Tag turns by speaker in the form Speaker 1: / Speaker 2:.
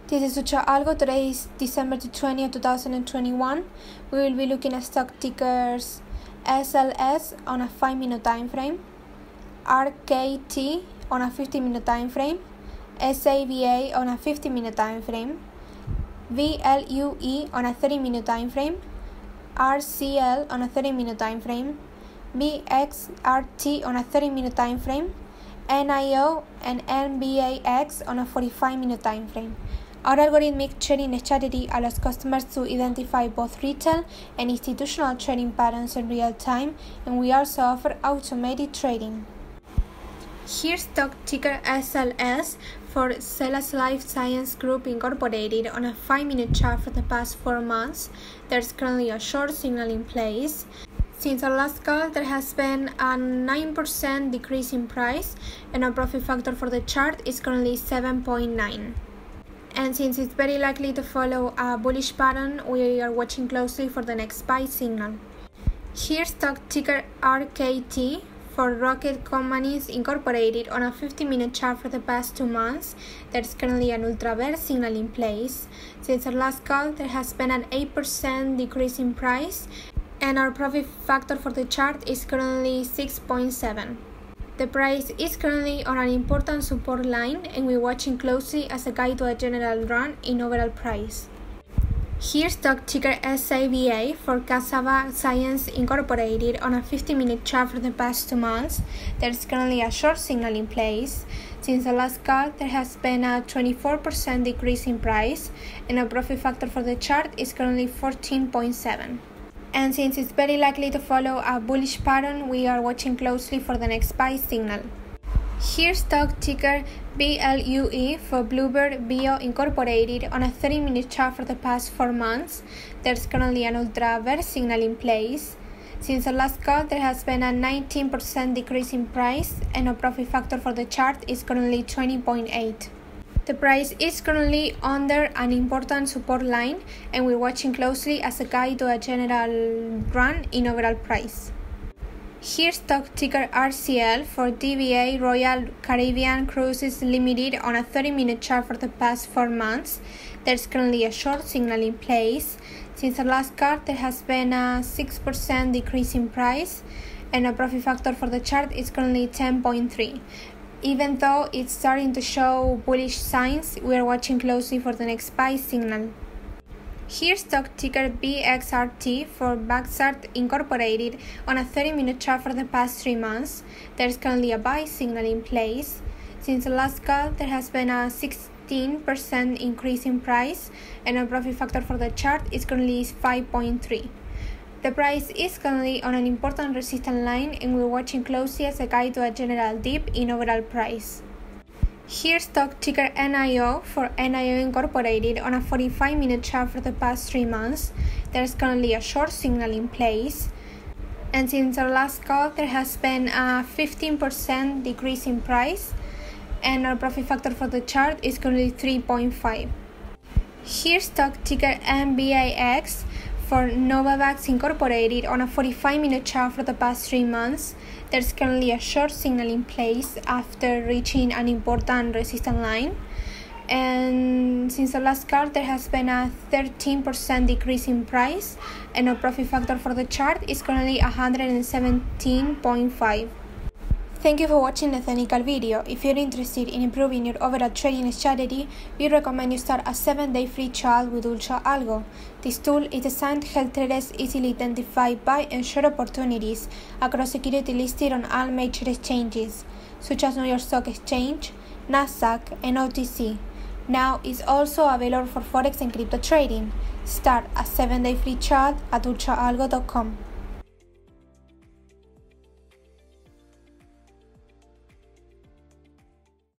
Speaker 1: This is Ultra Algo. Today is December 20th, 2021. We will be looking at stock tickers SLS on a 5-minute time frame, RKT on a 50-minute time frame, SAVA on a 50-minute time frame, VLUE on a 30-minute time frame, RCL on a 30-minute time frame, BXRT on a 30-minute time frame, NIO and NBAX on a 45-minute time frame. Our algorithmic trading strategy allows customers to identify both retail and institutional trading patterns in real time, and we also offer automated trading. Here's stock ticker SLS for SELLAS Life Science Group Incorporated on a 5-minute chart for the past 4 months. There's currently a short signal in place. Since our last call, there has been a 9% decrease in price, and our profit factor for the chart is currently 7.9. And since it's very likely to follow a bullish pattern, we are watching closely for the next buy signal. Here's stock ticker RKT for Rocket Companies Incorporated on a 50-minute chart for the past 2 months. There's currently an ultra bear signal in place. Since our last call, there has been an 8% decrease in price, and our profit factor for the chart is currently 6.7. The price is currently on an important support line, and we're watching closely as a guide to a general run in overall price. Here's stock ticker SAVA for Cassava Science Incorporated on a 50-minute chart for the past 2 months. There's currently a short signal in place. Since the last call, there has been a 24% decrease in price, and our profit factor for the chart is currently 14.7. And since it's very likely to follow a bullish pattern, we are watching closely for the next buy signal. Here's stock ticker BLUE for Bluebird Bio Incorporated on a 30-minute chart for the past 4 months. There's currently an ultra bear signal in place. Since the last call, there has been a 19% decrease in price, and our profit factor for the chart is currently 20.8. The price is currently under an important support line, and we're watching closely as a guide to a general run in overall price. Here's stock ticker RCL for DBA Royal Caribbean Cruises Limited on a 30-minute chart for the past 4 months. There's currently a short signal in place. Since the last call, there has been a 6% decrease in price, and our profit factor for the chart is currently 10.3. Even though it's starting to show bullish signs, we are watching closely for the next buy signal. Here's stock ticker BXRT for Vaxart Incorporated on a 30-minute chart for the past 3 months. There's currently a buy signal in place. Since the last call, there has been a 16% increase in price, and our profit factor for the chart is currently 5.3. The price is currently on an important resistance line, and we're watching closely as a guide to a general dip in overall price. Here's stock ticker NIO for NIO Incorporated on a 45-minute chart for the past 3 months. There's currently a short signal in place. And since our last call, there has been a 15% decrease in price, and our profit factor for the chart is currently 3.5. Here's stock ticker NBAX for Novavax Incorporated on a 45-minute chart for the past 3 months. There's currently a short signal in place after reaching an important resistance line. And since the last call, there has been a 13% decrease in price, and our profit factor for the chart is currently 117.5. Thank you for watching the technical video. If you're interested in improving your overall trading strategy, we recommend you start a 7-day free trial with Ultra Algo. This tool is designed to help traders easily identify buy and short opportunities across securities listed on all major exchanges, such as New York Stock Exchange, Nasdaq, and OTC. Now it's also available for Forex and crypto trading. Start a 7-day free trial at ultraalgo.com.